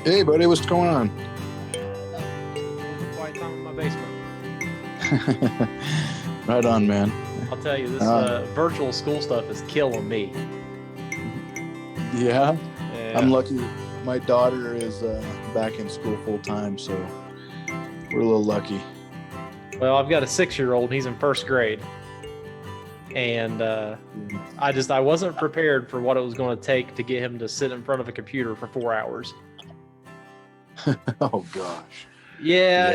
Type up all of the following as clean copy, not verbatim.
Hey, buddy, what's going on? Quiet time in my basement. Right on, man. I'll tell you, this virtual school stuff is killing me. Yeah, I'm Yeah. lucky. My daughter is back in school full time, so we're a little lucky. Well, I've got a 6-year-old. He's in first grade, and I wasn't prepared for what it was going to take to get him to sit in front of a computer for 4 hours. Oh gosh. Yeah,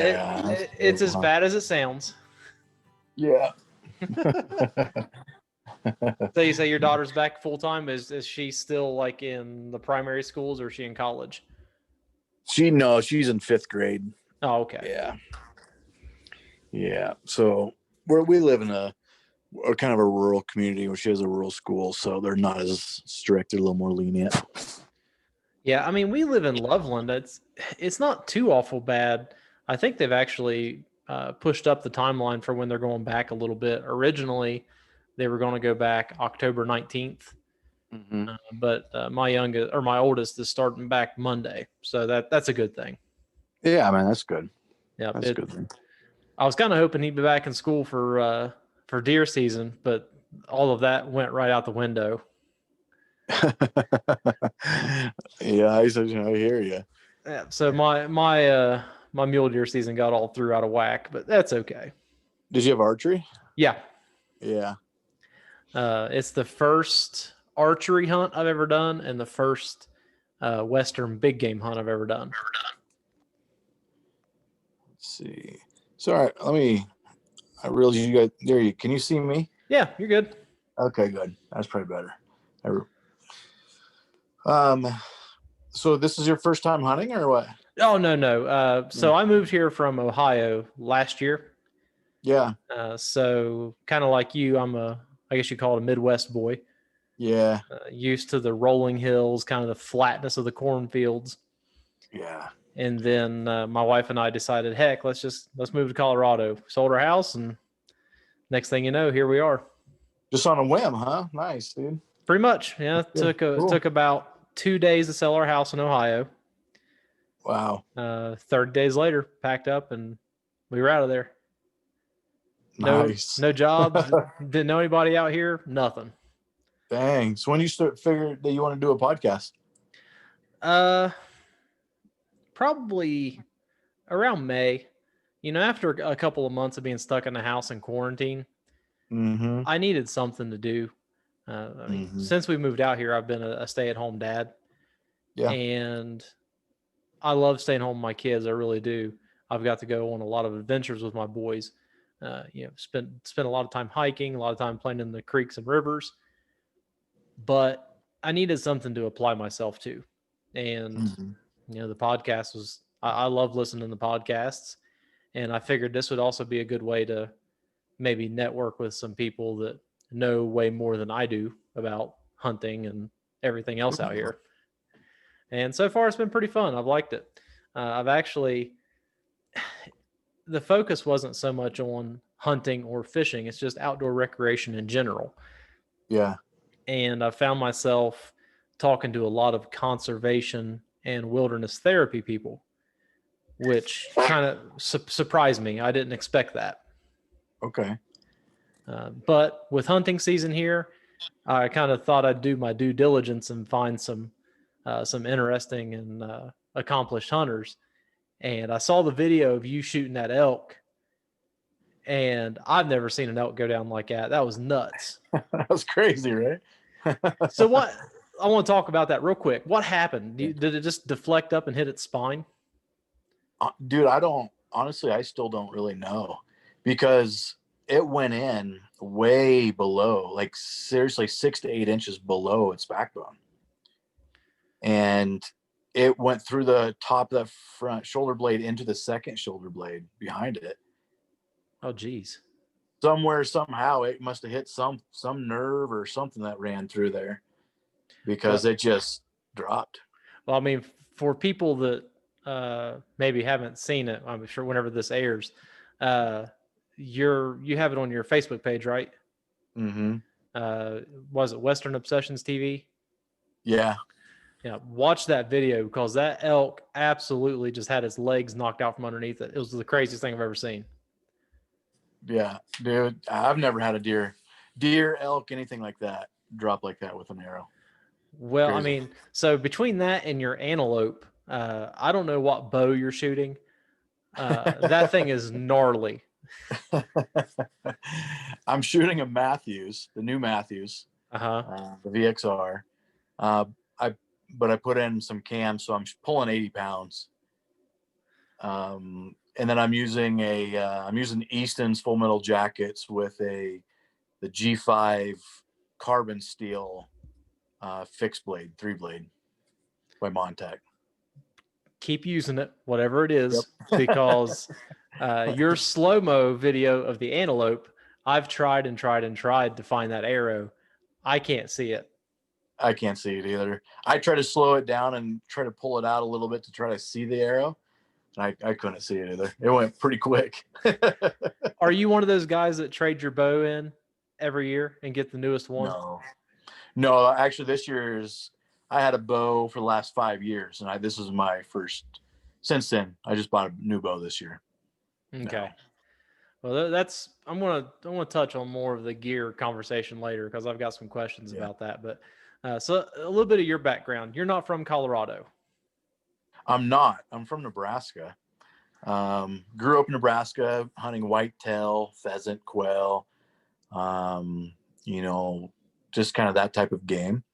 Yeah. it's as bad as it sounds. Yeah. So you say your daughter's back full time? Is she still like in the primary schools, or is she in college? She's in fifth grade. Oh, okay. Yeah. Yeah. So we live in a kind of a rural community where she has a rural school, so they're not as strict. They're a little more lenient. Yeah, I mean, we live in Loveland. It's not too awful bad. I think they've actually pushed up the timeline for when they're going back a little bit. Originally, they were going to go back October 19th, Mm-hmm. but my oldest is starting back Monday, so that's a good thing. Yeah, man, that's good. Yeah, That's a good thing. I was kind of hoping he'd be back in school for deer season, but all of that went right out the window. Yeah, I hear you. Yeah, so my mule deer season got all threw out of whack, but that's okay. Did you have archery? Yeah. Yeah. It's the first archery hunt I've ever done and the first Western big game hunt I've ever done. Let's see. Sorry, I realized you guys, can you see me? Yeah, you're good. Okay, good. That's probably better. Um, so this is your first time hunting or what? Oh, no. So I moved here from Ohio last year. Yeah. So kind of like you, I guess you call it a Midwest boy. Yeah. Used to the rolling hills, kind of the flatness of the cornfields. Yeah. And then my wife and I decided, heck, let's move to Colorado. Sold our house, and next thing you know, here we are. Just on a whim, huh? Nice, dude. Pretty much, yeah. Took about 2 days to sell our house in Ohio. Wow. 30 days later, packed up, and we were out of there. Nice. No jobs. Didn't know anybody out here. Nothing. Dang. So when you figured that you want to do a podcast? Probably around May. After a couple of months of being stuck in the house in quarantine, Mm-hmm. I needed something to do. Since we moved out here, I've been a stay-at-home dad. Yeah. And I love staying home with my kids. I really do. I've got to go on a lot of adventures with my boys. Spent a lot of time hiking, a lot of time playing in the creeks and rivers. But I needed something to apply myself to. And, the podcast was, I love listening to podcasts. And I figured this would also be a good way to maybe network with some people that know way more than I do about hunting and everything else out here. And so far, it's been pretty fun. I've liked it. The focus wasn't so much on hunting or fishing. It's just outdoor recreation in general. Yeah. And I found myself talking to a lot of conservation and wilderness therapy people, which kind of surprised me. I didn't expect that. Okay. But with hunting season here, I kind of thought I'd do my due diligence and find some interesting and accomplished hunters. And I saw the video of you shooting that elk, and I've never seen an elk go down like that. That was nuts. That was crazy, right? So I want to talk about that real quick. What happened? Did it just deflect up and hit its spine? Dude, I still don't really know, because it went in way below, like seriously 6 to 8 inches below its backbone. And it went through the top of the front shoulder blade into the second shoulder blade behind it. Oh, geez. Somehow it must have hit some nerve or something that ran through there, because it just dropped. Well, I mean, for people that maybe haven't seen it, I'm sure whenever this airs, you have it on your Facebook page, right? Mm-hmm. Was it Western Obsessions TV? Yeah. Yeah, watch that video because that elk absolutely just had its legs knocked out from underneath it. It was the craziest thing I've ever seen. Yeah, dude, I've never had a deer, elk, anything like that drop like that with an arrow. Well, I Crazy. mean, so between that and your antelope, I don't know what bow you're shooting. That thing is gnarly. I'm shooting a Matthews, the new Matthews, Uh huh. the VXR. Uh, I but I put in some cams, so I'm pulling 80 pounds. And then I'm using Easton's full metal jackets with the G5 carbon steel fixed blade, 3 blade by Montec. Keep using it, whatever it is, Yep. because your slow mo video of the antelope, I've tried and tried and tried to find that arrow. I can't see it. I can't see it either. I try to slow it down and try to pull it out a little bit to try to see the arrow. I couldn't see it either. It went pretty quick. Are you one of those guys that trade your bow in every year and get the newest one? No, no. Actually, this year's I had a bow for the last 5 years, and this is my first. Since then, I just bought a new bow this year. Okay. No. Well, that's I'm gonna touch on more of the gear conversation later because I've got some questions Yeah. about that. But so a little bit of your background. You're not from Colorado. I'm not. I'm from Nebraska. Grew up in Nebraska, hunting whitetail, pheasant, quail. Um, you know, just kind of that type of game.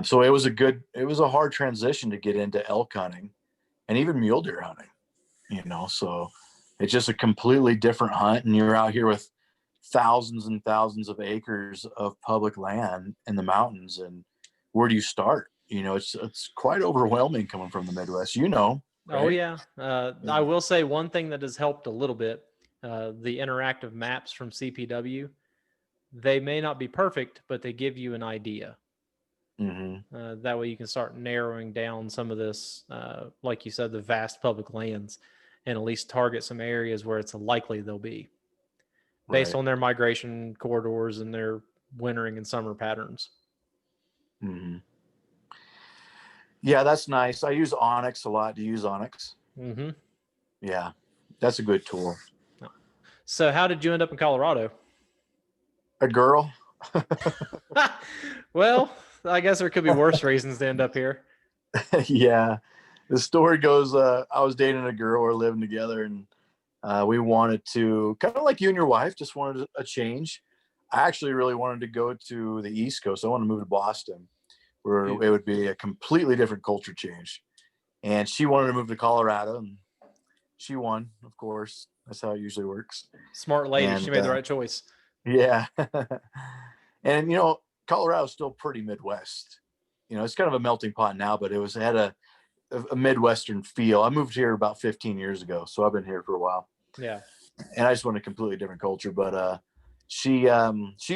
So it was a hard transition to get into elk hunting and even mule deer hunting. So it's just a completely different hunt, and you're out here with thousands and thousands of acres of public land in the mountains, and where do you start? It's quite overwhelming coming from the Midwest. Oh Right? yeah. I Yeah. will say one thing that has helped a little bit. The interactive maps from CPW. They may not be perfect, but they give you an idea. Mm-hmm. That way you can start narrowing down some of this, like you said, the vast public lands, and at least target some areas where it's likely they'll be based Right. on their migration corridors and their wintering and summer patterns. Mm-hmm. Yeah, that's nice. I use Onyx a lot. Do you use Onyx? Mm-hmm. Yeah, that's a good tool. So, how did you end up in Colorado? A girl. Well, I guess there could be worse reasons to end up here. Yeah, the story goes. I was dating a girl. We're living together, and we wanted to kind of like you and your wife, just wanted a change. I actually really wanted to go to the East Coast. I wanted to move to Boston, where Ooh, it would be a completely different culture change. And she wanted to move to Colorado, and she won, of course. That's how it usually works. smart lady. She And made the right choice. yeah, and Colorado's still pretty Midwest. It's kind of a melting pot now, but it had a Midwestern feel. I moved here about 15 years ago, so I've been here for a while, Yeah. and I just want a completely different culture. But she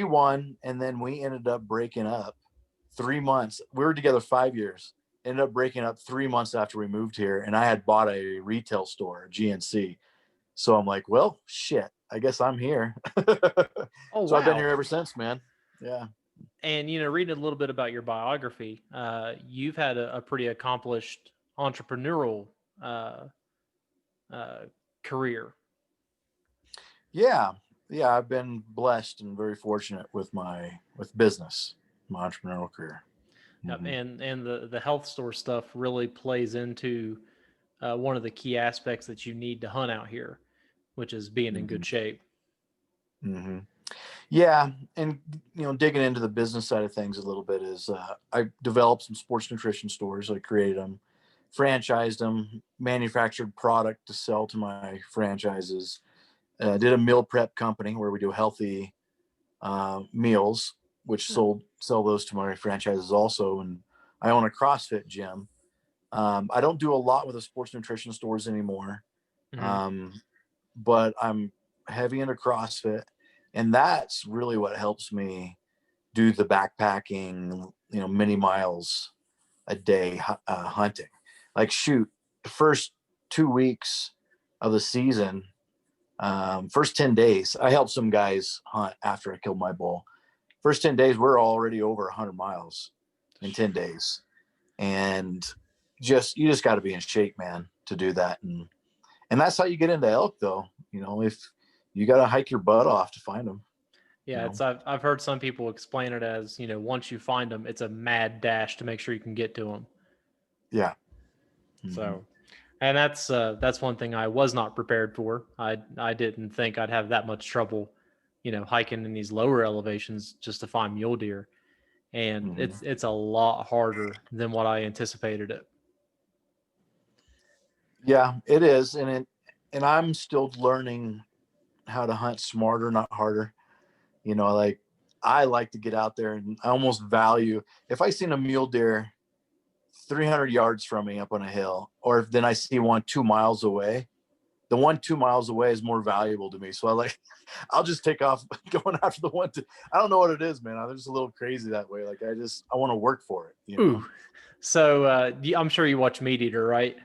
won, and then we ended up breaking up 3 months. We were together 5 years. Ended up breaking up 3 months after we moved here, and I had bought a retail store, a GNC. So I'm like, well, shit, I guess I'm here. Oh So I've been wow. here ever since, man. Yeah. And reading a little bit about your biography, you've had a pretty accomplished entrepreneurial uh, uh, career. Yeah. Yeah. I've been blessed and very fortunate with business, my entrepreneurial career. Yep. Mm-hmm. And the health store stuff really plays into one of the key aspects that you need to hunt out here, which is being in Mm-hmm. good shape. Mm-hmm. Yeah. And, digging into the business side of things a little bit is I developed some sports nutrition stores. I created them, franchised them, manufactured product to sell to my franchises. Did a meal prep company where we do healthy meals, which Yeah. sell those to my franchises also. And I own a CrossFit gym. I don't do a lot with the sports nutrition stores anymore, Mm-hmm. um, but I'm heavy into CrossFit, and that's really what helps me do the backpacking, many miles a day hunting. Like, shoot, the first 2 weeks of the season, first 10 days, I helped some guys hunt after I killed my bull. First 10 days, we're already over 100 miles in 10 days. and you just got to be in shape, man, to do that. And that's how you get into elk, though. If you got to hike your butt off to find them. Yeah, I've heard some people explain it as, once you find them, it's a mad dash to make sure you can get to them. Yeah. So, and that's one thing I was not prepared for. I didn't think I'd have that much trouble, hiking in these lower elevations just to find mule deer, and it's a lot harder than what I anticipated it. Yeah, it is, and I'm still learning how to hunt smarter, not harder. Like I like to get out there, and I almost value if I seen a mule deer 300 yards from me up on a hill, or if then I see one 2 miles away, the one 2 miles away is more valuable to me. So I'll just take off going after the one. I don't know what it is, man. I'm just a little crazy that way. Like I want to work for it. Ooh, so I'm sure you watch Meat Eater, right?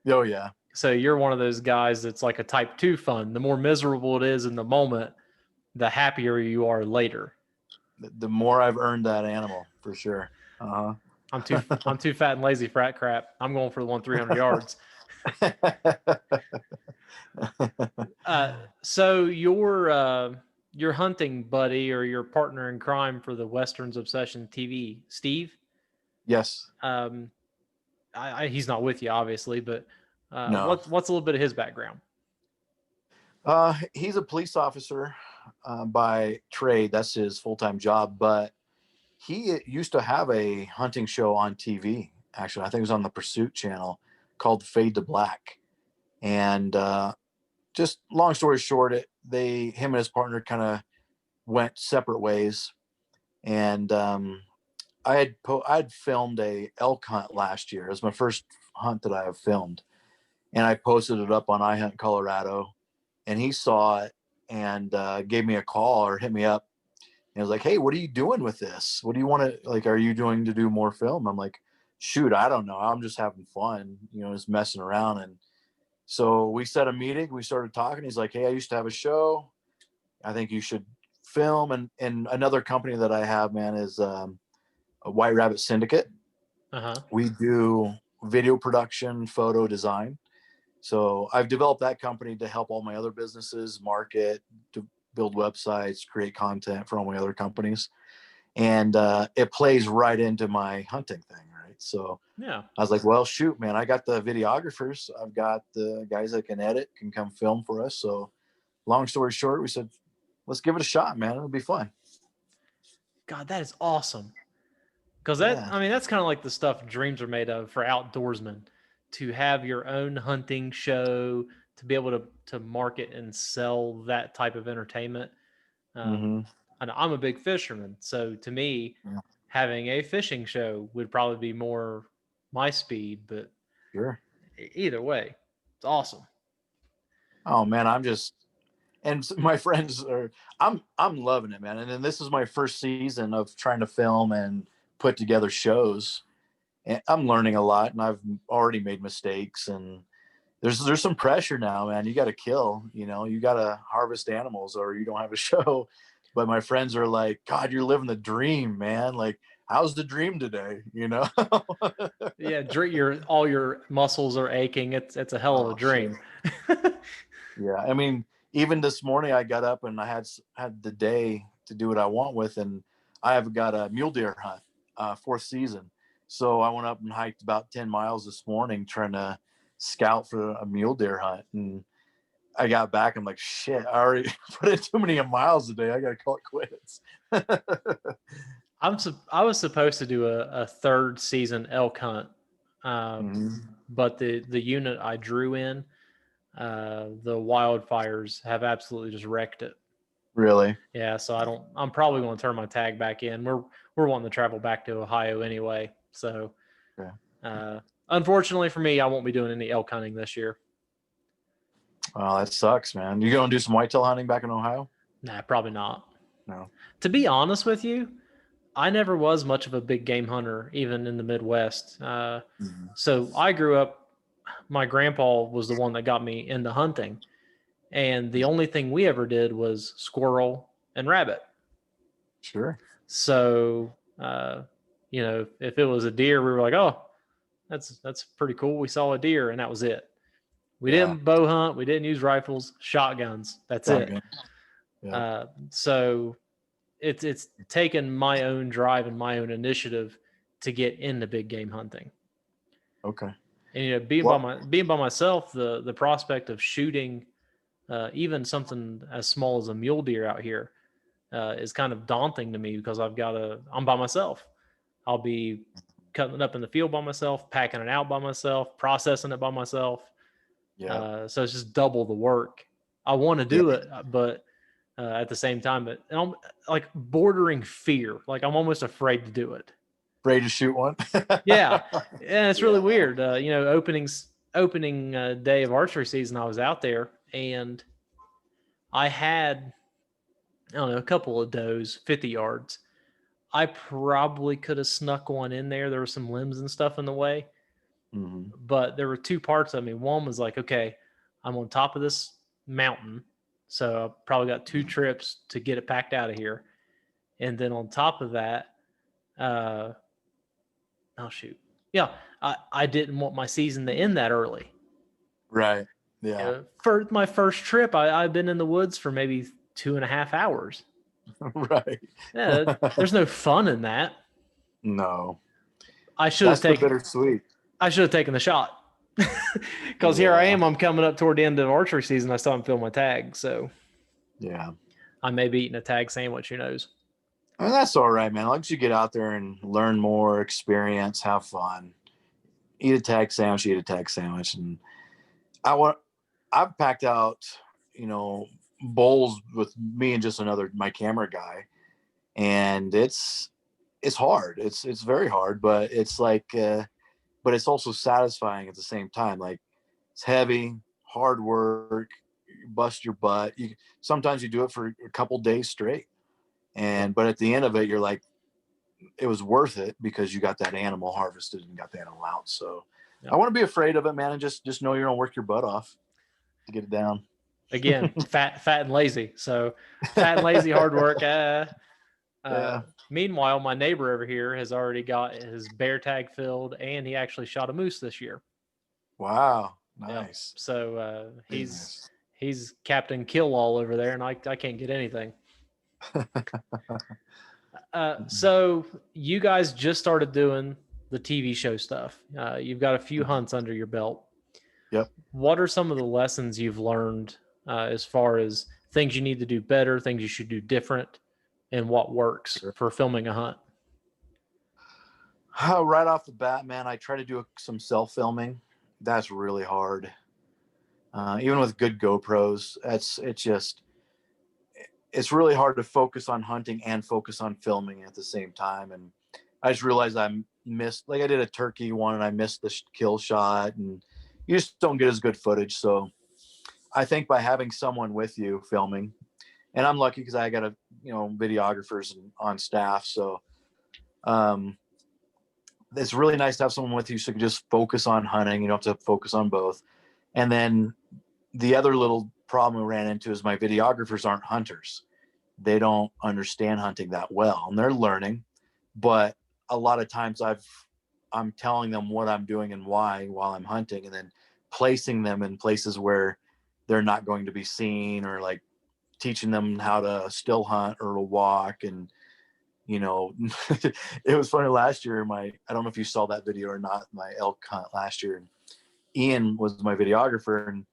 Oh yeah. So you're one of those guys that's like a type 2 fun. The more miserable it is in the moment, the happier you are later. The more I've earned that animal, for sure. Uh-huh. I'm too fat and lazy for that crap. I'm going for the one 300 yards. So your hunting buddy or your partner in crime for the Westerns Obsession TV, Steve. Yes. He's not with you, obviously, but No. what's a little bit of his background? He's a police officer by trade. That's his full-time job. But he used to have a hunting show on TV. Actually, I think it was on the Pursuit channel called Fade to Black. And just long story short, him and his partner kind of went separate ways. And I'd filmed a elk hunt last year. It was my first hunt that I have filmed, and I posted it up on iHunt Colorado. And he saw it and gave me a call or hit me up. And was like, "Hey, what are you doing with this? What do you want to like? Are you doing to do more film?" I'm like, "Shoot, I don't know. I'm just having fun, just messing around." And so we set a meeting. We started talking. He's like, "Hey, I used to have a show. I think you should film." And another company that I have, man, is a White Rabbit Syndicate. Uh-huh. We do video production, photo design. So I've developed that company to help all my other businesses market, to build websites, create content for all my other companies. And it plays right into my hunting thing, right? So yeah, I was like, well, shoot, man, I got the videographers. I've got the guys that can edit, can come film for us. So long story short, we said, let's give it a shot, man. It'll be fun. God, that is awesome. Because Yeah. that's kind of like the stuff dreams are made of for outdoorsmen, to have your own hunting show, to be able to market and sell that type of entertainment. Mm-hmm. And I'm a big fisherman, so to me, Yeah. having a fishing show would probably be more my speed. But Sure. either way, it's awesome. Oh man, and my friends I'm loving it, man. And then this is my first season of trying to film and put together shows. And I'm learning a lot, and I've already made mistakes, and there's some pressure now, man. You got to kill, you got to harvest animals or you don't have a show. But my friends are like, God, you're living the dream, man. Like, how's the dream today? Yeah, all your muscles are aching. It's a hell of a Oh shit. dream. Yeah, I mean, even this morning I got up and I had the day to do what I want with, and I have got a mule deer hunt, fourth season. So I went up and hiked about 10 miles this morning trying to scout for a mule deer hunt. And I got back, I'm like, shit, I already put in too many miles a day. I gotta call it quits. I was supposed to do a third season elk hunt, Mm-hmm. but the unit I drew in, the wildfires have absolutely just wrecked it. Really? Yeah, so I'm probably going to turn my tag back in. We're wanting to travel back to Ohio anyway, so Okay. unfortunately for me, I won't be doing any elk hunting this year. Well, that sucks, man. You going to do some whitetail hunting back in Ohio? Nah, probably not. No. To be honest with you, I never was much of a big game hunter, even in the Midwest. Mm-hmm. So I grew up. My grandpa was the one that got me into hunting, and the only thing we ever did was squirrel and rabbit. Sure. So You know, if it was a deer, we were like, oh, that's pretty cool. We saw a deer, and that was it. We Yeah. didn't bow hunt. We didn't use rifles, shotguns. That's it. Shotgun. Yeah. So it's taken my own drive and my own initiative to get into big game hunting. Okay. And Well, being by myself, the prospect of shooting even something as small as a mule deer out here is kind of daunting to me because I'm by myself. I'll be cutting it up in the field by myself, packing it out by myself, processing it by myself. yeah. So it's just double the work. I want to Yeah. do it, but at the same time, I'm like bordering fear. Like I'm almost afraid to do it. Ready to shoot one? Yeah, and it's really Yeah. weird. Opening day of archery season, I was out there and I had I don't know a couple of does, 50 yards. I probably could have snuck one in there. There were some limbs and stuff in the way, Hmm. but there were two parts of me. One was like, okay, I'm on top of this mountain, so I probably got two trips to get it packed out of here. And then on top of that, uh, oh shoot, yeah, I didn't want my season to end that early. Right. Yeah. For my first trip, I've been in the woods for maybe 2.5 hours. Right. Yeah, there's no fun in that. No. I should have That's the taken bittersweet. I should have taken the shot. Because here I Yeah. am, I'm coming up toward the end of archery season. I still haven't filled my tag, so Yeah. I may be eating a tag sandwich. Who knows? I mean, that's all right, man. As long as you get out there and learn more, experience, have fun, eat a tag sandwich. And I want, I've packed out, you know, bowls with me and just my camera guy. And it's hard. It's very hard, but it's like, but it's also satisfying at the same time. Like it's heavy, hard work, you bust your butt. Sometimes you do it for a couple days straight. But at the end of it, you're like, it was worth it because you got that animal harvested and got the animal out. So Yep. I want to be afraid of it, man, and just know you're gonna work your butt off to get it down. Again, fat and lazy. So fat and lazy, hard work. Yeah. Meanwhile, my neighbor over here has already got his bear tag filled, and he actually shot a moose this year. Wow. Yeah. Nice. So Very he's nice. he's Captain Kill All over there, and I can't get anything. So you guys just started doing the TV show stuff. You've got a few hunts under your belt. Yep. What are some of the lessons you've learned as far as things you need to do better, things you should do different, and what works Sure. for filming a hunt? Right off the bat, man, I try to do some self filming. That's really hard. Even with good GoPros, it's really hard to focus on hunting and focus on filming at the same time. And I just realized I missed, like I did a turkey one and I missed the kill shot, and you just don't get as good footage. So I think by having someone with you filming, and I'm lucky because I got videographers on staff. So um, it's really nice to have someone with you so you can just focus on hunting. You don't have to focus on both. And then the other little problem we ran into is my videographers aren't hunters. They don't understand hunting that well, and they're learning. But a lot of times I'm telling them what I'm doing and why while I'm hunting, and then placing them in places where they're not going to be seen, or like teaching them how to still hunt or to walk. And it was funny last year. I don't know if you saw that video or not, my elk hunt last year. And Ian was my videographer, and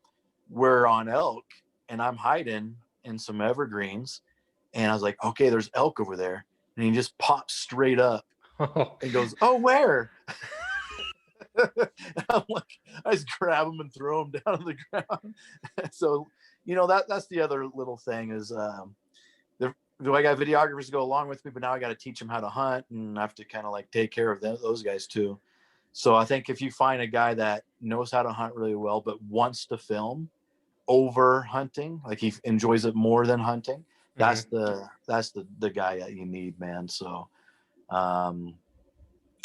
we're on elk, and I'm hiding in some evergreens, and I was like, okay, there's elk over there, and he just pops straight up and goes, oh, where? I'm like, I just grab him and throw him down to the ground. So that's the other little thing is I got videographers to go along with me, but now I got to teach them how to hunt, and I have to kind of like take care of those guys too. So I think if you find a guy that knows how to hunt really well but wants to film over hunting, like he enjoys it more than hunting, that's the guy that you need, man. So and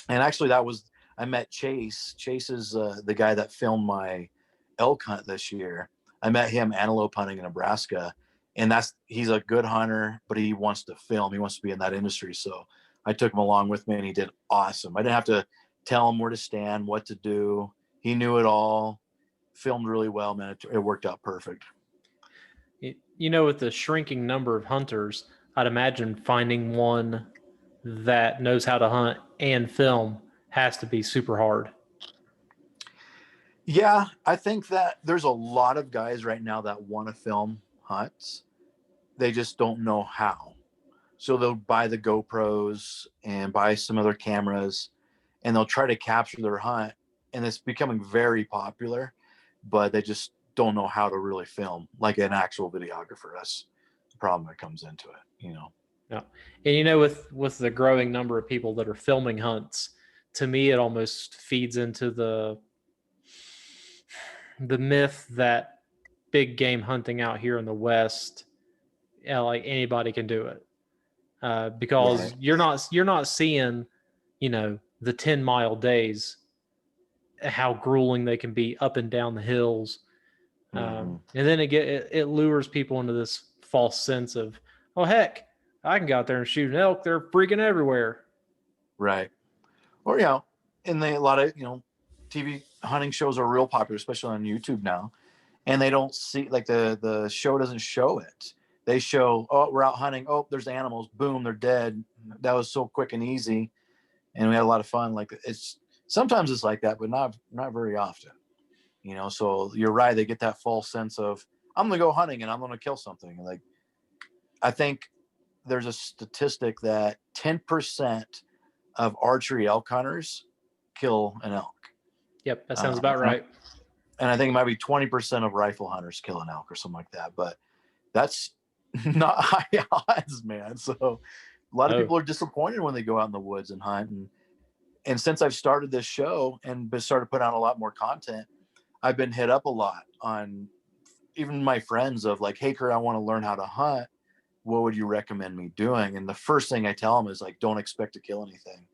actually I met Chase. Chase is the guy that filmed my elk hunt this year. I met him antelope hunting in Nebraska, and he's a good hunter, but he wants to film. He wants to be in that industry. So I took him along with me, and he did awesome. I didn't have to tell him where to stand, what to do. He knew it all. Filmed really well, man. It worked out perfect. With the shrinking number of hunters, I'd imagine finding one that knows how to hunt and film has to be super hard. Yeah, I think that there's a lot of guys right now that want to film hunts. They just don't know how. So they'll buy the GoPros and buy some other cameras, and they'll try to capture their hunt. And it's becoming very popular, but they just don't know how to really film like an actual videographer. That's the problem that comes into it. Yeah. And with the growing number of people that are filming hunts, to me it almost feeds into the myth that big game hunting out here in the West, like anybody can do it. Because Right. you're not seeing, the 10-mile days, how grueling they can be up and down the hills. Mm-hmm. And then it lures people into this false sense of, oh heck, I can go out there and shoot an elk. They're freaking everywhere. Right. Or, and a lot of, TV hunting shows are real popular, especially on YouTube now. And they don't see, like, the show doesn't show it. They show, oh, we're out hunting. Oh, there's animals. Boom, they're dead. That was so quick and easy. And we had a lot of fun. Like, sometimes it's like that, but not very often. So you're right. They get that false sense of, I'm going to go hunting and I'm going to kill something. Like, I think there's a statistic that 10% of archery elk hunters kill an elk. Yep, that sounds about right. And I think it might be 20% of rifle hunters kill an elk or something like that. But that's not high odds, man. So a lot of people are disappointed when they go out in the woods and hunt. And since I've started this show and started putting out a lot more content, I've been hit up a lot on even my friends of like, hey, Kurt, I want to learn how to hunt. What would you recommend me doing? And the first thing I tell them is like, don't expect to kill anything.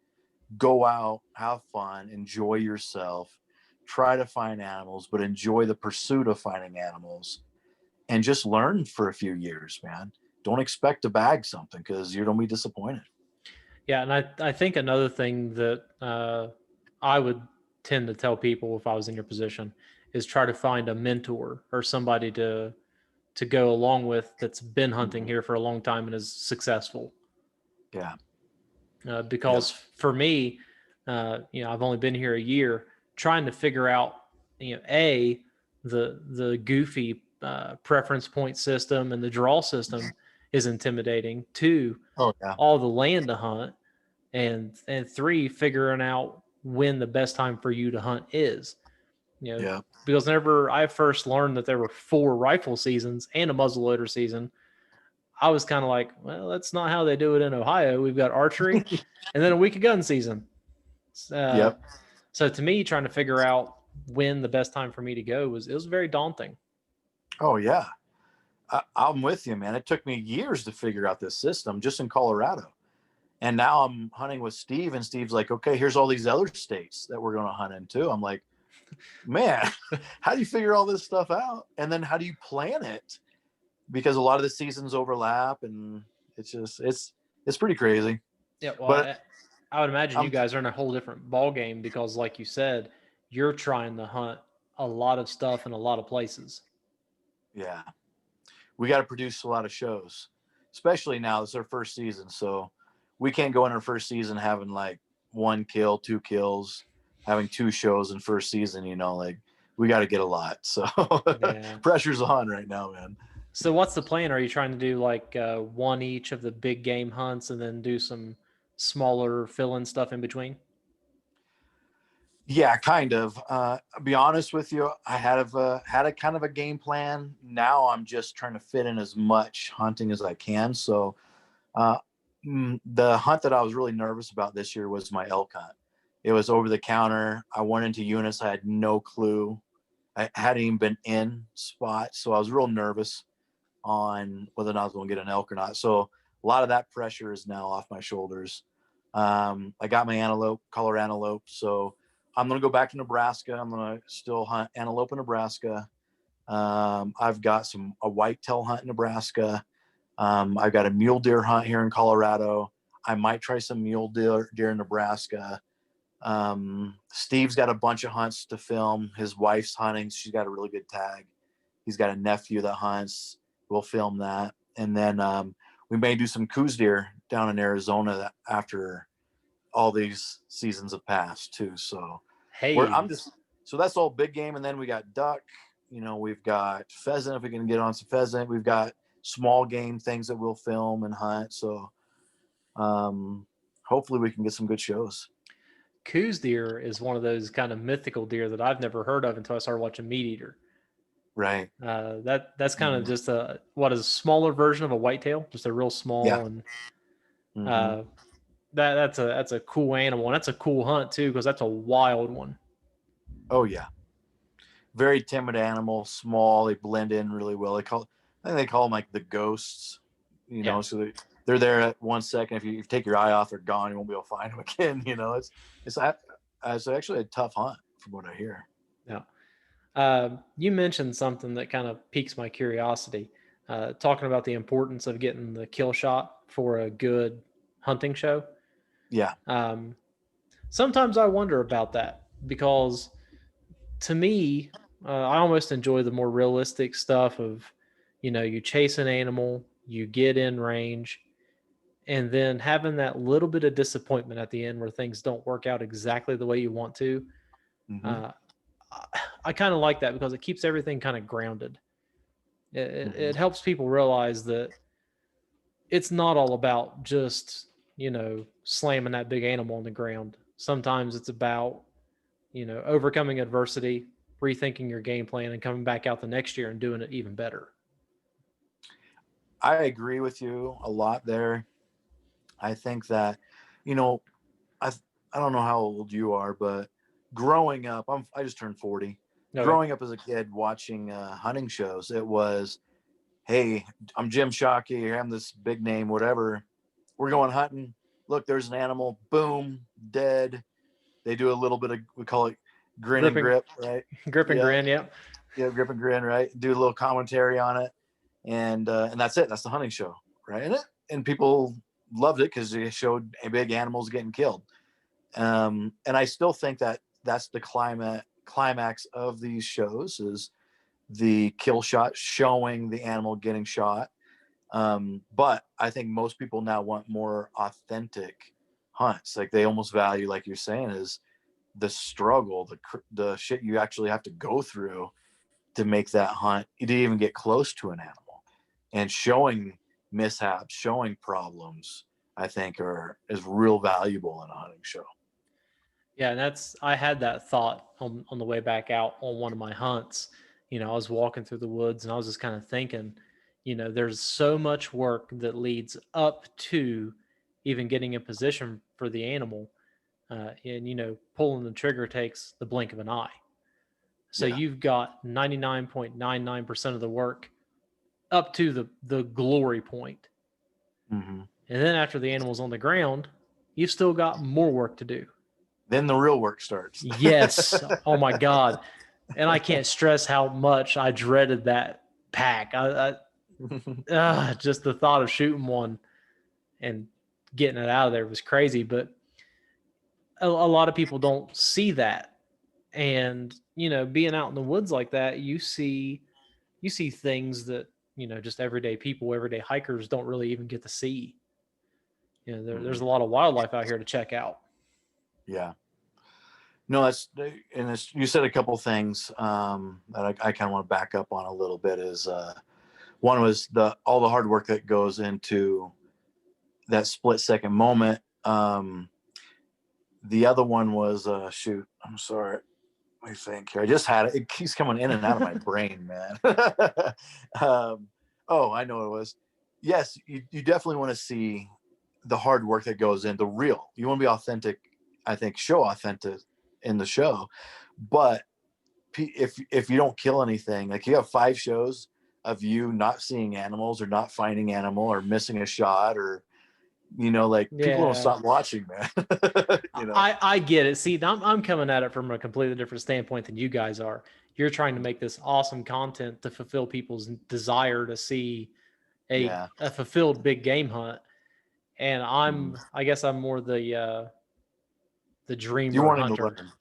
Go out, have fun, enjoy yourself, try to find animals, but enjoy the pursuit of finding animals and just learn for a few years, man. Don't expect to bag something because you're going to be disappointed. Yeah, and I think another thing that I would tend to tell people if I was in your position is try to find a mentor or somebody to go along with that's been hunting here for a long time and is successful. Yeah. Because for me, I've only been here a year, trying to figure out, the goofy preference point system and the draw system is intimidating. Two, Oh, yeah. all the land to hunt, and three, figuring out when the best time for you to hunt is. Yeah. Because whenever I first learned that there were 4 rifle seasons and a muzzleloader season, I was kind of like, well, that's not how they do it in Ohio. We've got archery and then a week of gun season. Yep. So to me, trying to figure out when the best time for me to go was very daunting. Oh, yeah. I'm with you, man. It took me years to figure out this system just in Colorado. And now I'm hunting with Steve, and Steve's like, okay, here's all these other states that we're going to hunt into. I'm like, man, how do you figure all this stuff out? And then how do you plan it? Because a lot of the seasons overlap, and it's pretty crazy. Yeah, well, But I would imagine you I'm guys are in a whole different ball game because, like you said, you're trying to hunt a lot of stuff in a lot of places. yeah, we got to produce a lot of shows, especially now. It's our first season, so we can't go in our first season having like 1 kill, 2 kills, having 2 shows in first season. Like we got to get a lot. So Yeah. pressure's on right now, man. So what's the plan? Are you trying to do like one each of the big game hunts and then do some smaller fill-in stuff in between? Yeah, kind of. I'll be honest with you, I had a kind of a game plan. Now I'm just trying to fit in as much hunting as I can. So uh, the hunt that I was really nervous about this year was my elk hunt. It was over the counter. I went into units. I had no clue. I hadn't even been in spots, so I was real nervous on whether or not I was going to get an elk or not. So a lot of that pressure is now off my shoulders. I got my antelope, color antelope. So I'm going to go back to Nebraska. I'm going to still hunt antelope in Nebraska. I've got a whitetail hunt in Nebraska. I've got a mule deer hunt here in Colorado. I might try some mule deer in Nebraska. Steve's got a bunch of hunts to film. His wife's hunting. She's got a really good tag. He's got a nephew that hunts. We'll film that. And then we may do some Coues deer down in Arizona after all these seasons have passed too. So Hey, so that's all big game. And then we got duck, we've got pheasant. If we can get on some pheasant, we've got small game things that we'll film and hunt. So hopefully we can get some good shows. Coues deer is one of those kind of mythical deer that I've never heard of until I started watching Meat Eater. Right. That's kind of Mm-hmm. just what is a smaller version of a whitetail, just a real Yeah. small, and Mm-hmm. uh, that's a cool animal, and that's a cool hunt too because that's a wild one. Oh yeah. Very timid animal, small. They blend in really well. I think they call them like the ghosts. Yeah, So they're there at 1 second. If you take your eye off, they're gone. You won't be able to find them again. It's actually a tough hunt from what I hear. yeah. You mentioned something that kind of piques my curiosity, talking about the importance of getting the kill shot for a good hunting show. Yeah. Um, Sometimes I wonder about that because to me, I almost enjoy the more realistic stuff of, you chase an animal, you get in range, and then having that little bit of disappointment at the end where things don't work out exactly the way you want to. Mm-hmm. Uh, I kind of like that because it keeps everything kind of grounded. Mm-hmm. It helps people realize that it's not all about just, slamming that big animal on the ground. Sometimes it's about, overcoming adversity, rethinking your game plan, and coming back out the next year and doing it even better. I agree with you a lot there. I think that, you know, I I don't know how old you are, but growing up, I just turned 40. Okay. Growing up as a kid watching hunting shows, it was, hey, I'm Jim Shockey. I'm this big name, whatever. We're going hunting. Look, there's an animal. Boom, dead. They do a little bit of, we call it grin and Gripping, grip, right? grip and Yeah, grin. Yep. yeah, grip and grin, right? Do a little commentary on it, and that's it. That's the hunting show, right? And people loved it because they showed big animals getting killed. And I still think that that's the climax of these shows is the kill shot showing the animal getting shot. But I think most people now want more authentic hunts. Like they almost value, like you're saying, is the struggle, the shit you actually have to go through to make that hunt, to even get close to an animal, and showing mishaps, showing problems. I think is real valuable in a hunting show. Yeah, and I had that thought on the way back out on one of my hunts. I was walking through the woods and I was just kind of thinking, there's so much work that leads up to even getting in position for the animal. And pulling the trigger takes the blink of an eye. So Yeah. you've got 99.99% of the work up to the glory point. Mm-hmm. And then after the animal's on the ground, you've still got more work to do. Then the real work starts. Yes. Oh my God. And I can't stress how much I dreaded that pack. Just the thought of shooting one and getting it out of there was crazy. But a lot of people don't see that. And, being out in the woods like that, you see things that, just everyday people, everyday hikers don't really even get to see. There's Mhm. a lot of wildlife out here to check out. Yeah. No, you said a couple things that I kind of want to back up on a little bit. Is one was all the hard work that goes into that split second moment. The other one was shoot. I'm sorry. Let me think here. I just had it. It keeps coming in and out of my brain, man. Oh, I know what it was. Yes, you definitely want to see the hard work that goes in, the real. You want to be authentic. I think show authentic in the show, but if you don't kill anything, like you have 5 shows of you not seeing animals or not finding animal or missing a shot or like people don't Yeah. stop watching, man. I get it. See, I'm coming at it from a completely different standpoint than you guys are. You're trying to make this awesome content to fulfill people's desire to see a Yeah. a fulfilled big game hunt. and I guess I'm more the You dreamer wanting to hunter. learn.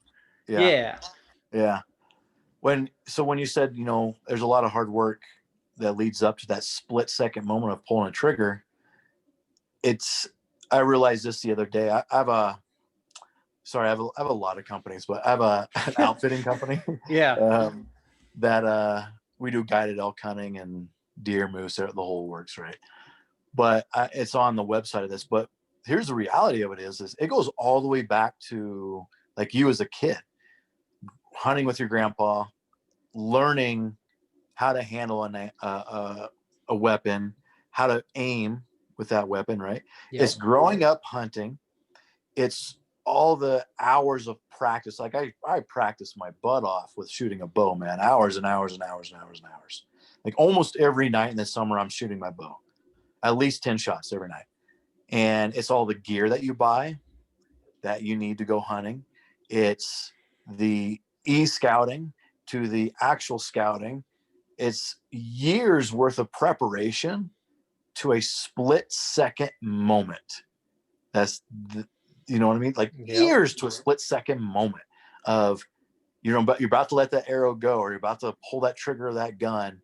Yeah. Yeah. Yeah. When you said, there's a lot of hard work that leads up to that split second moment of pulling a trigger, I realized this the other day. I have a sorry, I have a lot of companies, but I have an outfitting company Yeah. um, that we do guided elk hunting and deer, moose, the whole works, right? But it's on the website of this. But here's the reality of it is it goes all the way back to like you as a kid hunting with your grandpa, learning how to handle a weapon, how to aim with that weapon, right? It's Yep. growing up hunting. It's all the hours of practice. Like I practice my butt off with shooting a bow, man. Hours and hours and hours and hours and hours. Like almost every night in the summer, I'm shooting my bow. At least 10 shots every night. And it's all the gear that you buy that you need to go hunting. It's the e-scouting to the actual scouting. It's years worth of preparation to a split second moment. That's you know what I mean? Like Yep. years to a split second moment of you're about to let that arrow go, or you're about to pull that trigger of that gun,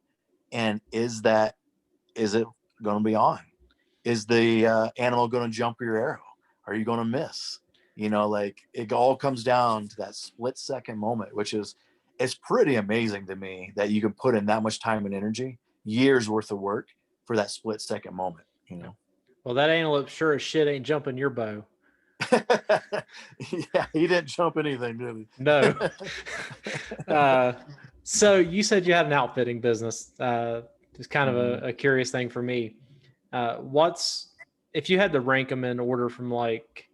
and is it going to be on? Is the animal going to jump your arrow? Are you going to miss? Like it all comes down to that split second moment, which is it's pretty amazing to me that you can put in that much time and energy, years worth of work for that split second moment. Well, that antelope sure as shit ain't jumping your bow. Yeah, he didn't jump anything, did No. he? uh, so you said you had an outfitting business. It's kind of Mhm. a curious thing for me. What's if you had to rank them in order from like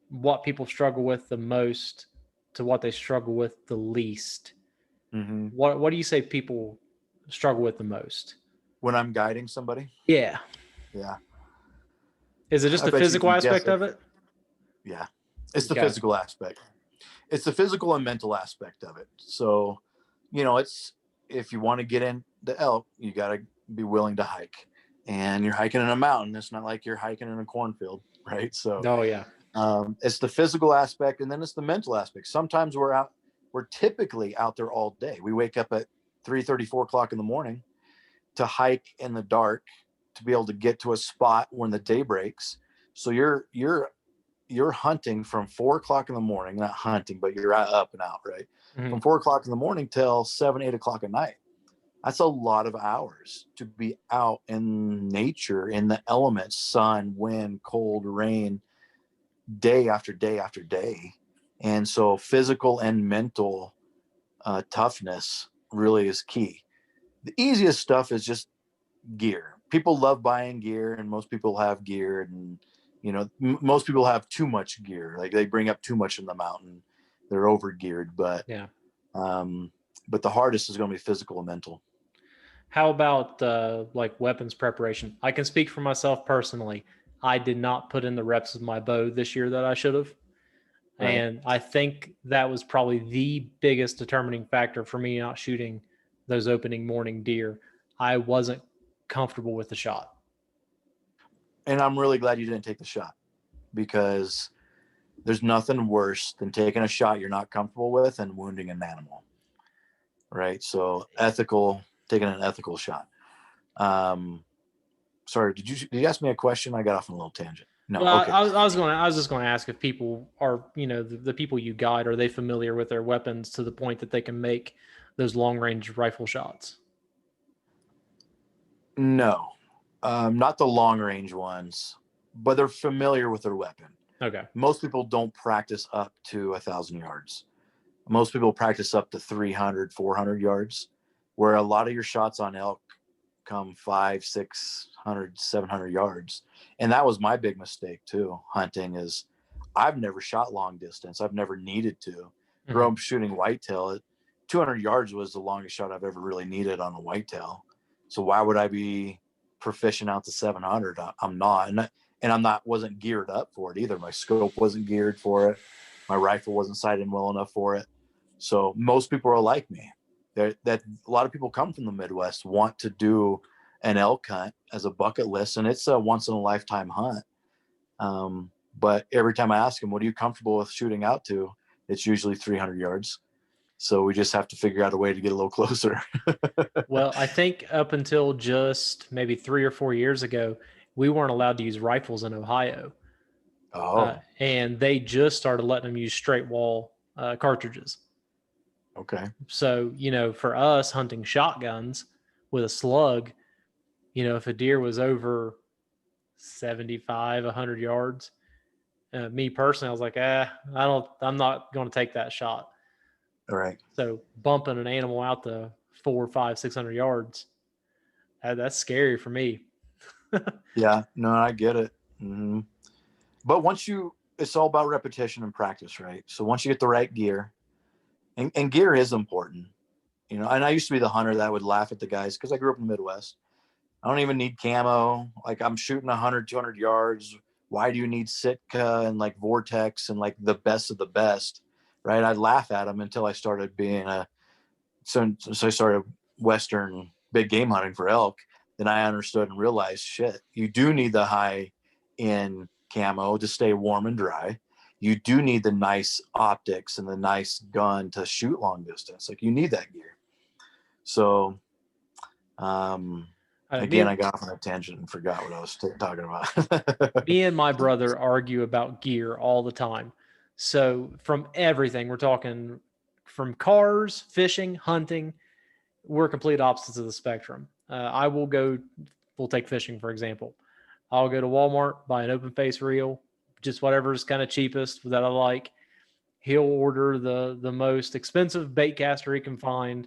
what people struggle with the most to what they struggle with the least? Mhm. What do you say people struggle with the most? When I'm guiding somebody, Yeah. yeah, Is it just I the bet you physical can guess aspect it. of it? Yeah, it's the Okay. physical aspect. It's the physical and mental aspect of it. So, it's if you want to get in the elk, you got to be willing to hike. And you're hiking in a mountain. It's not like you're hiking in a cornfield, right? So, Oh yeah. it's the physical aspect, and then it's the mental aspect. Sometimes we're typically out there all day. We wake up at 3:30, 4 o'clock in the morning to hike in the dark to be able to get to a spot when the day breaks. So you're hunting from 4 o'clock in the morning, not hunting, but you're up and out, right? From Mhm. 4 o'clock in the morning till 7, 8 o'clock at night. That's a lot of hours to be out in nature, in the elements, sun, wind, cold, rain, day after day after day. And so physical and mental toughness really is key. The easiest stuff is just gear. People love buying gear, and most people have gear, and most people have too much gear. Like they bring up too much in the mountain, they're over geared. But Yeah. um, but the hardest is going to be physical and mental. How about like weapons preparation? I can speak for myself personally. I did not put in the reps with my bow this year that I should have. Right. And I think that was probably the biggest determining factor for me not shooting those opening morning deer. I wasn't comfortable with the shot. And I'm really glad you didn't take the shot, because there's nothing worse than taking a shot you're not comfortable with and wounding an animal. Right. So taking an ethical shot. Um, sorry, did you ask me a question? I got off on a little tangent. No. Well, Okay. I was just going to ask if people are, the people you guide, are they familiar with their weapons to the point that they can make those long range rifle shots? No, not the long range ones, but they're familiar with their weapon. Okay. Most people don't practice up to 1,000 yards. Most people practice up to 300, 400 yards, where a lot of your shots on elk come 500, 600, 700 yards. And that was my big mistake too. Hunting is I've never shot long distance. I've never needed to. Growing Hmm. up shooting whitetail, 200 yards was the longest shot I've ever really needed on a whitetail. So why would I be proficient out to 700? I'm not. And I'm not, wasn't geared up for it either. My scope wasn't geared for it. My rifle wasn't sighted well enough for it. So most people are like me. That a lot of people come from the Midwest, want to do an elk hunt as a bucket list, and it's a once in a lifetime hunt. But every time I ask him, what are you comfortable with shooting out to? It's usually 300 yards. So we just have to figure out a way to get a little closer. Well, I think up until just maybe 3 or 4 years ago, we weren't allowed to use rifles in Ohio. Oh, And they just started letting them use straight wall cartridges. okay. So, for us hunting shotguns with a slug, if a deer was over 75, 100 yards, me personally, I was like, I'm not going to take that shot. All right. So bumping an animal out to 4, 5, 600 yards, that's scary for me. Yeah, no, I get it. But it's all about repetition and practice, right? So once you get the right gear, and gear is important, and I used to be the hunter that would laugh at the guys because I grew up in the Midwest. I don't even need camo. Like I'm shooting 100, 200 yards. Why do you need Sitka and like Vortex and like the best of the best, right? I'd laugh at them until I started so I started Western big game hunting for elk. Then I understood and realized, shit, you do need the high end camo to stay warm and dry. You do need the nice optics and the nice gun to shoot long distance. Like you need that gear. So, Me again, and I got off on a tangent and forgot what I was talking about. me and my brother argue about gear all the time. So from everything, we're talking from cars, fishing, hunting, we're complete opposites of the spectrum. We'll take fishing, for example. I'll go to Walmart, buy an open face reel, just whatever's kind of cheapest that I like. He'll order the most expensive bait caster he can find,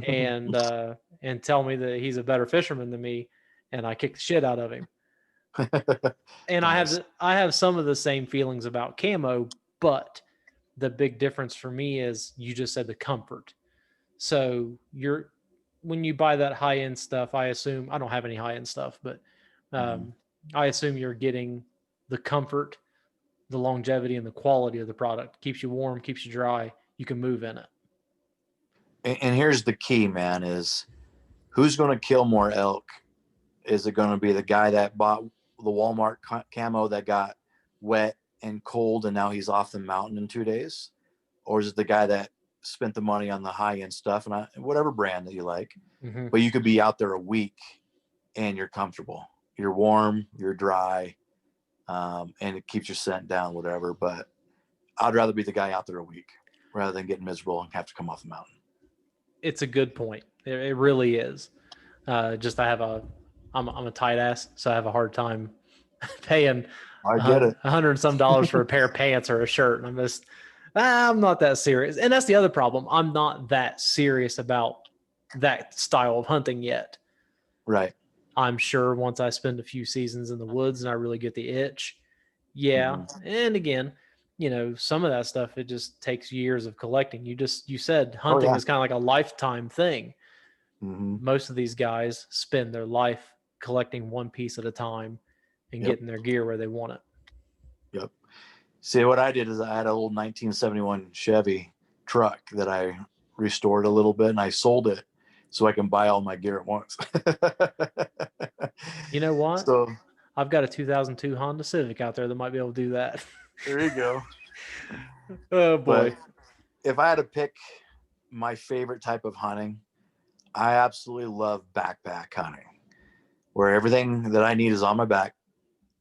and and tell me that he's a better fisherman than me, and I kick the shit out of him. And Nice. I have some of the same feelings about camo, but the big difference for me is you just said the comfort. So when you buy that high end stuff, I assume I don't have any high end stuff, but Mhm. um, I assume you're getting the comfort, the longevity, and the quality of the product. Keeps you warm, keeps you dry. You can move in it. And here's the key, man: is who's going to kill more elk? Is it going to be the guy that bought the Walmart camo that got wet and cold and now he's off the mountain in 2 days? Or is it the guy that spent the money on the high end stuff and whatever brand that you like? Mm-hmm. But you could be out there a week and you're comfortable. You're warm, you're dry, and it keeps your scent down, whatever. But I'd rather be the guy out there a week rather than get miserable and have to come off the mountain. It's a good point. It really is. Just I'm a tight ass, so I have a hard time paying I get it. $100 and some dollars for a pair of pants or a shirt, and I'm not that serious. And that's the other problem. I'm not that serious about that style of hunting yet. Right. I'm sure once I spend a few seasons in the woods and I really get the itch, yeah. Mm-hmm. And again, some of that stuff, it just takes years of collecting. You said Oh hunting yeah. is kind of like a lifetime thing. Mm-hmm. Most of these guys spend their life collecting one piece at a time and Yep. getting their gear where they want it. Yep. See, what I did is I had an old 1971 Chevy truck that I restored a little bit and I sold it so I can buy all my gear at once. You know what? So I've got a 2002 Honda Civic out there that might be able to do that. there you go. Oh But boy. if I had to pick my favorite type of hunting, I absolutely love backpack hunting, where everything that I need is on my back.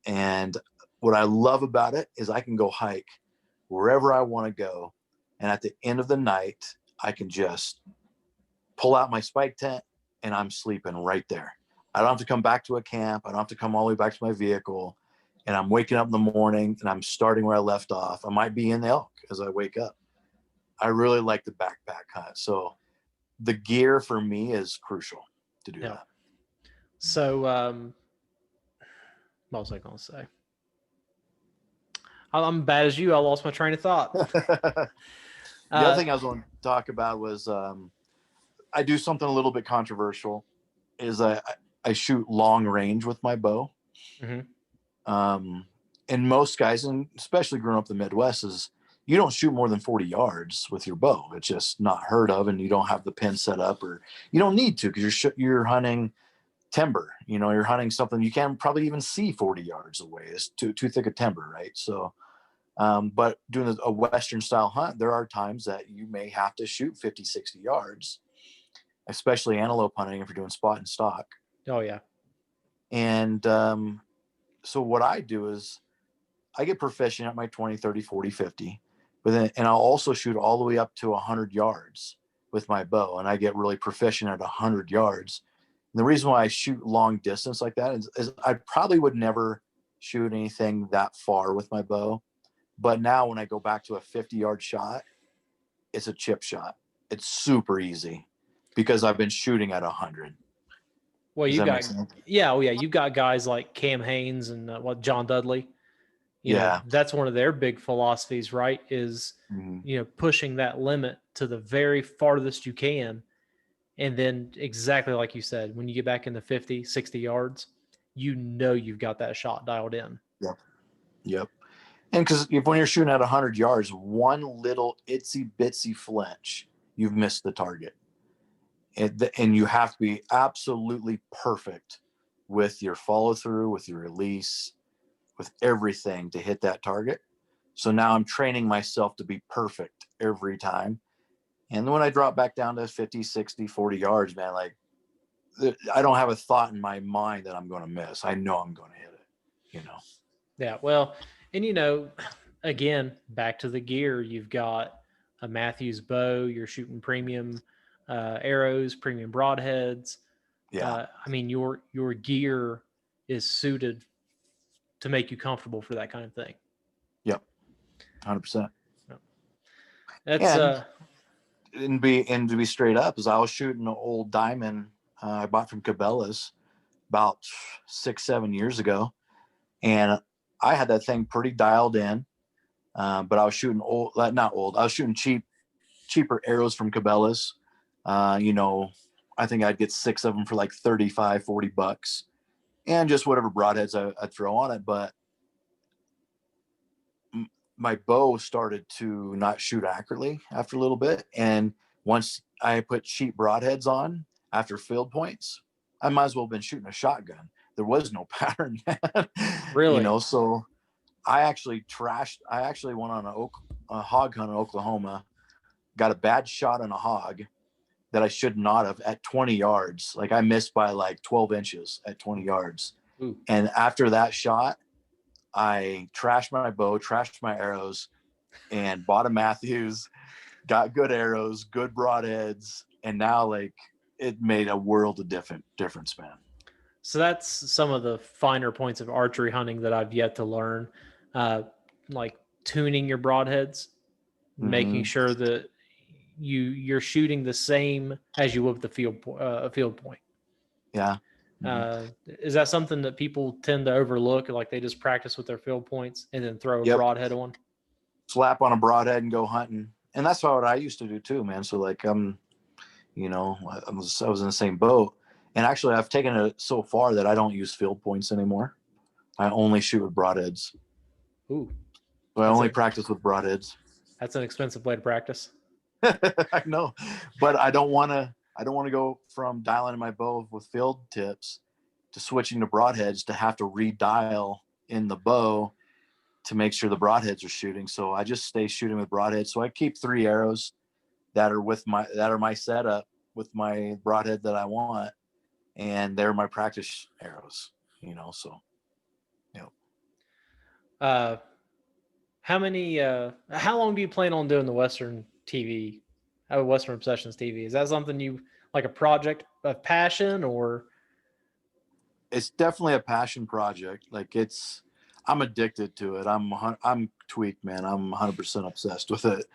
And what I love about it is I can go hike wherever I want to go. And at the end of the night, I can just pull out my spike tent and I'm sleeping right there. I don't have to come back to a camp. I don't have to come all the way back to my vehicle. And I'm waking up in the morning and I'm starting where I left off. I might be in the elk as I wake up. I really like the backpack hunt. So the gear for me is crucial to do Yeah. that. So, what was I going to say? I'm bad as you. I lost my train of thought. The other thing I was going to talk about was I do something a little bit controversial. Is I shoot long range with my bow. Mm-hmm. And most guys, and especially growing up in the Midwest, is you don't shoot more than 40 yards with your bow. It's just not heard of, and you don't have the pin set up, or you don't need to because you're hunting timber. You're hunting something you can't probably even see 40 yards away. It's too thick of timber, right? So, but doing a Western style hunt, there are times that you may have to shoot 50, 60 yards, especially antelope hunting if you're doing spot and stock. Oh yeah. And so what I do is I get proficient at my 20, 30, 40, 50, but then, and I'll also shoot all the way up to 100 yards with my bow. And I get really proficient at 100 yards. And the reason why I shoot long distance like that is I probably would never shoot anything that far with my bow. But now when I go back to a 50-yard shot, it's a chip shot. It's super easy because I've been shooting at 100. Well, Does you that make got sense? yeah, oh yeah, you've got guys like Cam Haynes and John Dudley. Yeah. That's one of their big philosophies, right? Is Mm-hmm. pushing that limit to the very farthest you can. And then exactly like you said, when you get back in the 50, 60 yards, you've got that shot dialed in. Yep. Yep. And because when you're shooting at 100 yards, one little itsy bitsy flinch, you've missed the target. And you have to be absolutely perfect with your follow through, with your release, with everything to hit that target. So now I'm training myself to be perfect every time. And then when I drop back down to 50, 60, 40 yards, man, like I don't have a thought in my mind that I'm going to miss. I know I'm going to hit it. Yeah. Well, and again, back to the gear, you've got a Matthews bow, you're shooting premium arrows, premium broadheads. Yeah. I mean, your gear is suited to make you comfortable for that kind of thing. Yep. 100%. That's And to be straight up, is I was shooting an old diamond I bought from Cabela's about 6-7 years ago, and I had that thing pretty dialed in. But I was shooting not old. I was shooting cheaper arrows from Cabela's. I think I'd get 6 of them for like 35, $40, and just whatever broadheads I'd throw on it. But my bow started to not shoot accurately after a little bit. And once I put cheap broadheads on after field points, I might as well have been shooting a shotgun. There was no pattern, really so I actually went on a hog hunt in Oklahoma, got a bad shot on a hog that I should not have at 20 yards. Like I missed by like 12 inches at 20 yards. Ooh. And after that shot, I trashed my bow, trashed my arrows, and bought a Matthews, got good arrows, good broadheads, and now like it made a world of difference, man. So that's some of the finer points of archery hunting that I've yet to learn, like tuning your broadheads, making Mm-hmm. sure that you're shooting the same as you would with the field point. Yeah. Mm-hmm. Is that something that people tend to overlook? Like they just practice with their field points and then throw a Yep. broadhead on? Slap on a broadhead and go hunting. And that's what I used to do too, man. So like I was in the same boat. And actually I've taken it so far that I don't use field points anymore. I only shoot with broadheads. Ooh. So I only practice with broadheads. That's an expensive way to practice. I know. But I don't wanna go from dialing in my bow with field tips to switching to broadheads to have to redial in the bow to make sure the broadheads are shooting. So I just stay shooting with broadheads. So I keep 3 arrows that are my setup with my broadhead that I want, and they're my practice arrows. So How long do you plan on doing the Western TV, Western Obsessions TV? Is that something you like, a project of passion, or? it's definitely a passion project. Like I'm addicted to it. I'm tweaked, man. I'm 100% obsessed with it.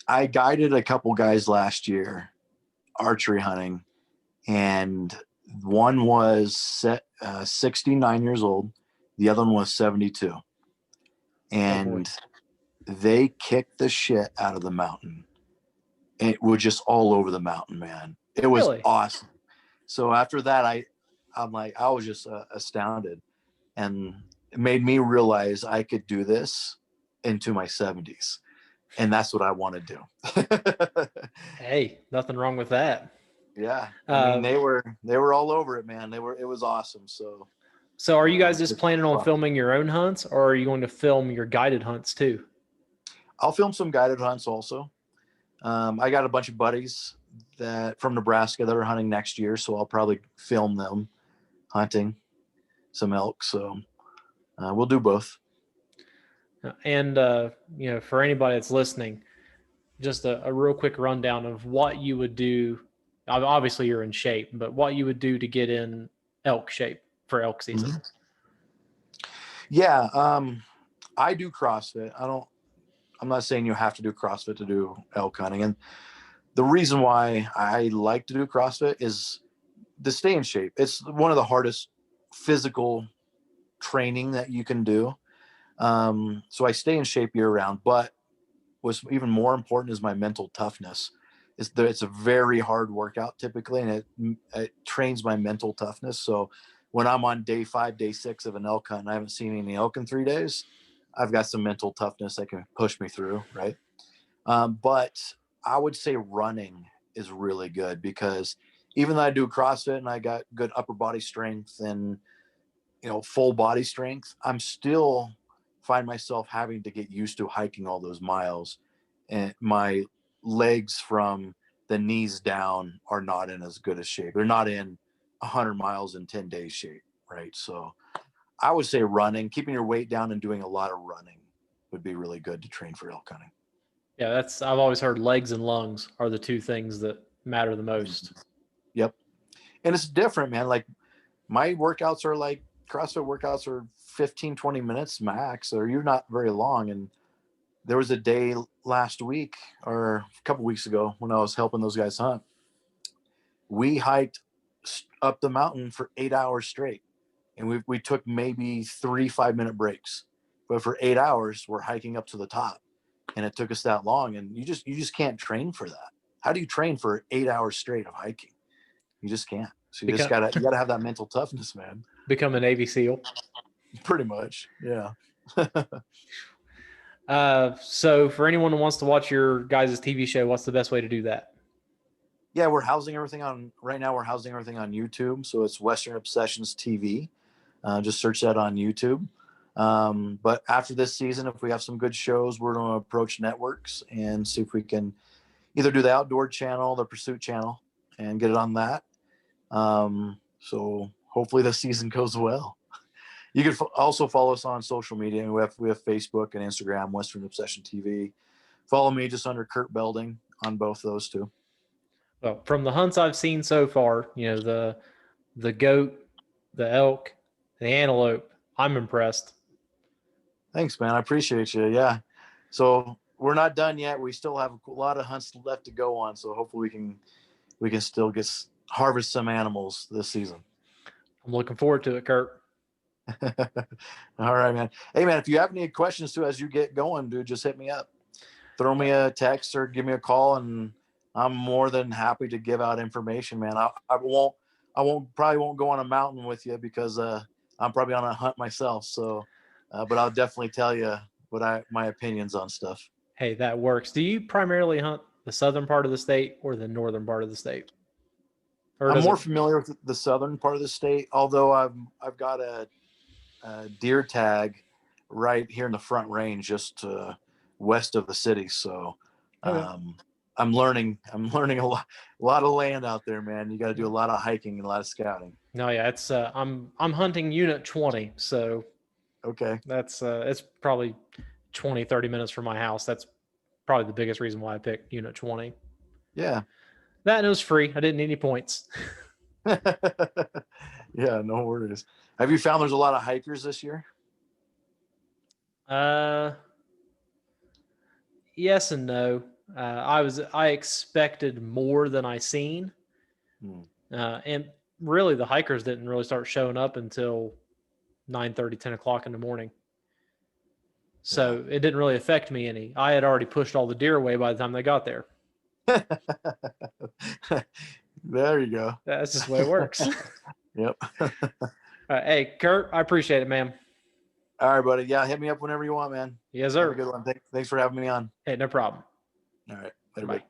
I guided a couple guys last year archery hunting, and one was 69 years old. The other one was 72. And they kicked the shit out of the mountain. It was just all over the mountain, man. It was Really? awesome. So after that, I was just astounded, and it made me realize I could do this into my 70s. And that's what I want to do. Hey, nothing wrong with that. Yeah. I mean, Uh, they were all over it, man. It was awesome. So, so are you guys just it's planning on fun. filming your own hunts, or are you going to film your guided hunts too? I'll film some guided hunts also. I got a bunch of buddies that from Nebraska that are hunting next year, so I'll probably film them hunting some elk. So we'll do both. And for anybody that's listening, just a real quick rundown of what you would do. Obviously, you're in shape, but what you would do to get in elk shape for elk season. Mm-hmm. Yeah, I do CrossFit. I'm not saying you have to do CrossFit to do elk hunting, and the reason why I like to do CrossFit is to stay in shape. It's one of the hardest physical training that you can do. So I stay in shape year round, but what's even more important is my mental toughness. It's a very hard workout typically, and it trains my mental toughness. So when I'm on day 5, day 6 of an elk hunt and I haven't seen any elk in 3 days, I've got some mental toughness that can push me through, right? But I would say running is really good because even though I do CrossFit and I got good upper body strength and full body strength, I'm still find myself having to get used to hiking all those miles, and my legs from the knees down are not in as good a shape. They're not in 100 miles in 10 days shape, right? So I would say running, keeping your weight down and doing a lot of running would be really good to train for elk hunting. Yeah, I've always heard legs and lungs are the two things that matter the most. Yep. And it's different, man. Like my workouts are like CrossFit workouts are 15, 20 minutes max, or you're not very long. And there was a day last week or a couple weeks ago when I was helping those guys hunt. We hiked up the mountain for 8 hours straight. And we took maybe 3 5-minute breaks. But for 8 hours, we're hiking up to the top. And it took us that long. And you just can't train for that. How do you train for 8 hours straight of hiking? You just can't. So Become you gotta have that mental toughness, man. become a Navy SEAL. Pretty much. Yeah. So for anyone who wants to watch your guys' TV show, what's the best way to do that? Yeah, we're housing everything on right now. We're housing everything on YouTube. So it's Western Obsessions TV. Just search that on YouTube. But after this season, if we have some good shows, we're going to approach networks and see if we can either do the outdoor channel, the pursuit channel, and get it on that. So hopefully the season goes well. You can also follow us on social media. We have Facebook and Instagram, Western Obsession TV. Follow me just under Kurt Belding on both those two. Well, from the hunts I've seen so far, the goat, the elk, the antelope, I'm impressed. Thanks, man. I appreciate you. Yeah. So we're not done yet. We still have a lot of hunts left to go on. So hopefully we can still harvest some animals this season. I'm looking forward to it, Kurt. All right, man. Hey, man, if you have any questions too as you get going, dude, just hit me up. Throw me a text or give me a call, and I'm more than happy to give out information, man. Probably won't go on a mountain with you because I'm probably on a hunt myself. So, but I'll definitely tell you my opinions on stuff. Hey, that works. Do you primarily hunt the southern part of the state or the northern part of the state? Or I'm does more it? familiar with the southern part of the state, although I've got a deer tag right here in the Front Range, just west of the city. So Okay. I'm learning a lot of land out there, man. You got to do a lot of hiking and a lot of scouting. No, yeah, it's I'm hunting unit 20, so Okay. that's it's probably 20, 30 minutes from my house. That's probably the biggest reason why I picked unit 20. Yeah. That and it was free. I didn't need any points. Yeah, no worries. Have you found there's a lot of hikers this year? Uh, yes and no. I expected more than I seen, Hmm. and really the hikers didn't really start showing up until 9:30, 10 o'clock in the morning. Yeah. So it didn't really affect me any. I had already pushed all the deer away by the time they got there. There you go. That's just the way it works. Yep. Hey, Kurt, I appreciate it, man. All right, buddy. Yeah, hit me up whenever you want, man. Yes, Have a sir. good one. Thanks for having me on. Hey, no problem. All right. Later, Bye. buddy.